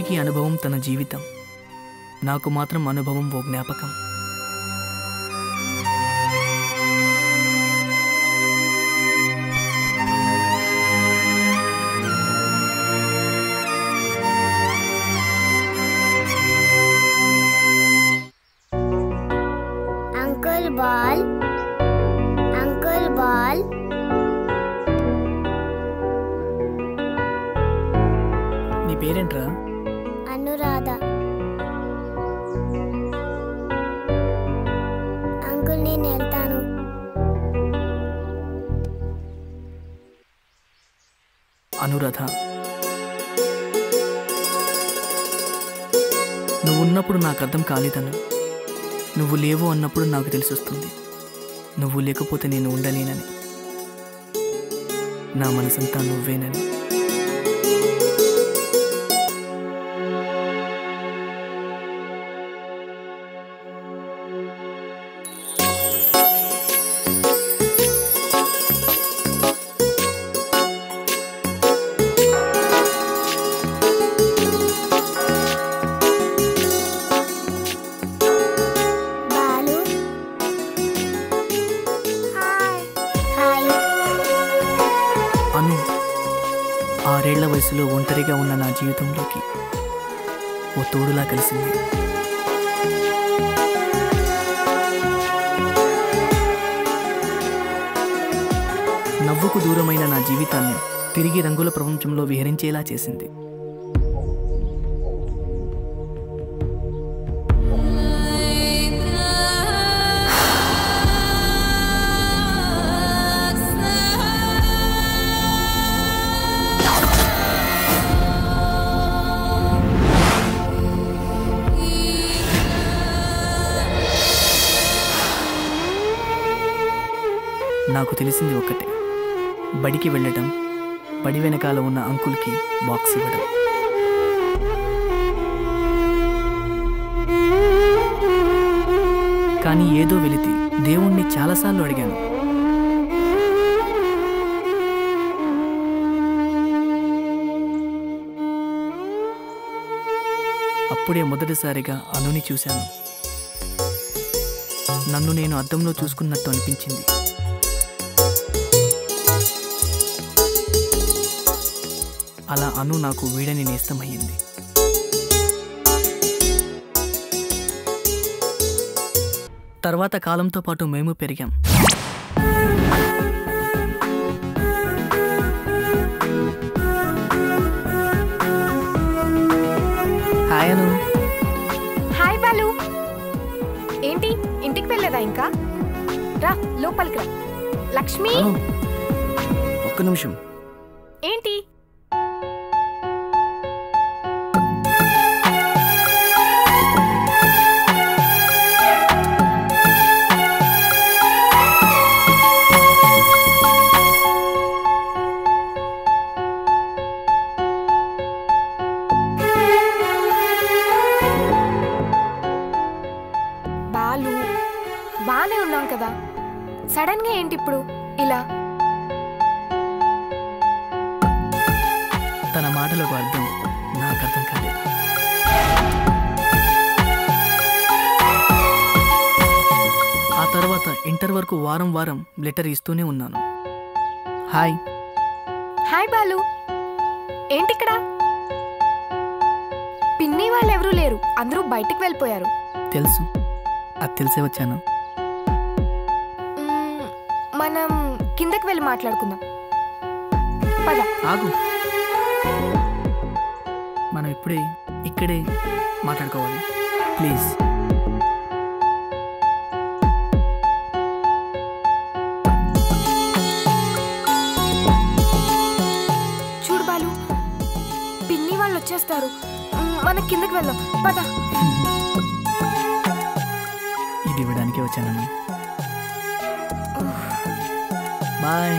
మనిషికి అనుభవం తన జీవితం, నాకు మాత్రం అనుభవం ఓ జ్ఞాపకం. Uncle ball, uncle ball. నీ పేరేంట్రా? అనురాధ. అంకుల్ నేను వెళ్తాను. అనురాధ, నువ్వు ఉన్నప్పుడు నాకు అర్థం కాలేదను. నువ్వు లేవు అన్నప్పుడు నాకు తెలిసొస్తుంది నువ్వు లేకపోతే నేను ఉండలేనని. నా మనసంతా నువ్వేనని. అను, 6 ఏళ్ల వయసులో ఒంటరిగా ఉన్న నా జీవితంలోకి ఓ తోడులా కలిసింది. నవ్వుకు దూరమైన నా జీవితాన్ని తిరిగి రంగుల ప్రపంచంలో విహరించేలా చేసింది. నాకు తెలిసింది ఒక్కటే, బడికి వెళ్ళటం, బడి వెనకాల ఉన్న అంకుల్కి బాక్స్ ఇవ్వడం. కానీ ఏదో వెలితి దేవుణ్ణి చాలాసార్లు అడిగాను. అప్పుడే మొదటిసారిగా అనుని చూశాను. నన్ను నేను అద్దంలో చూసుకున్నట్టు అనిపించింది. అలా అను నాకు వీడని నేస్తమయ్యింది. తర్వాత కాలంతో పాటు మేము పెరిగాం. హాయ్ అను. హాయ్ బాలు. ఏంటి ఇంటికి వెళ్ళలేదా ఇంకా? రా లోపలికి రా. లక్ష్మి, ఒక్క నిమిషం. ఏంటి? బాలు, బానే ఉన్నాం కదా, సడన్ గా ఏంటి ఇప్పుడు ఇలా? తన మాటలకు అర్థం నాకు అర్థం కాలేదు. ఆ తర్వాత ఇంటర్ వరకు వారం వారం లెటర్ ఇస్తూనే ఉన్నాను. హాయ్. హాయ్ బాలు, ఏంటి ఇక్కడ? పిన్ని వాళ్ళు ఎవరూ లేరు, అందరూ బయటికి వెళ్ళిపోయారు. తెలుసు, అది తెలిసే వచ్చాను. మనం కిందకి వెళ్ళి మాట్లాడుకుందాం. పద. ఆగు, మనం ఇక్కడే మాట్లాడుకోవాలి ప్లీజ్. చూడు బాలు, పిన్ని వాళ్ళు వచ్చేస్తారు, మనం కిందకి వెళ్దాం. పద. ఇది ఇవ్వడానికే వచ్చాను. బాయ్.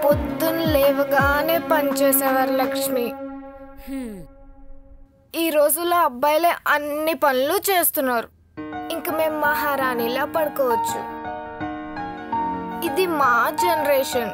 పొద్దున్న లేవగానే పనిచేసేవారు లక్ష్మి. ఈ రోజుల్లో అబ్బాయిలే అన్ని పనులు చేస్తున్నారు. ఇంక మేము మహారాణిలా పడుకోవచ్చు. ఇది మా జనరేషన్.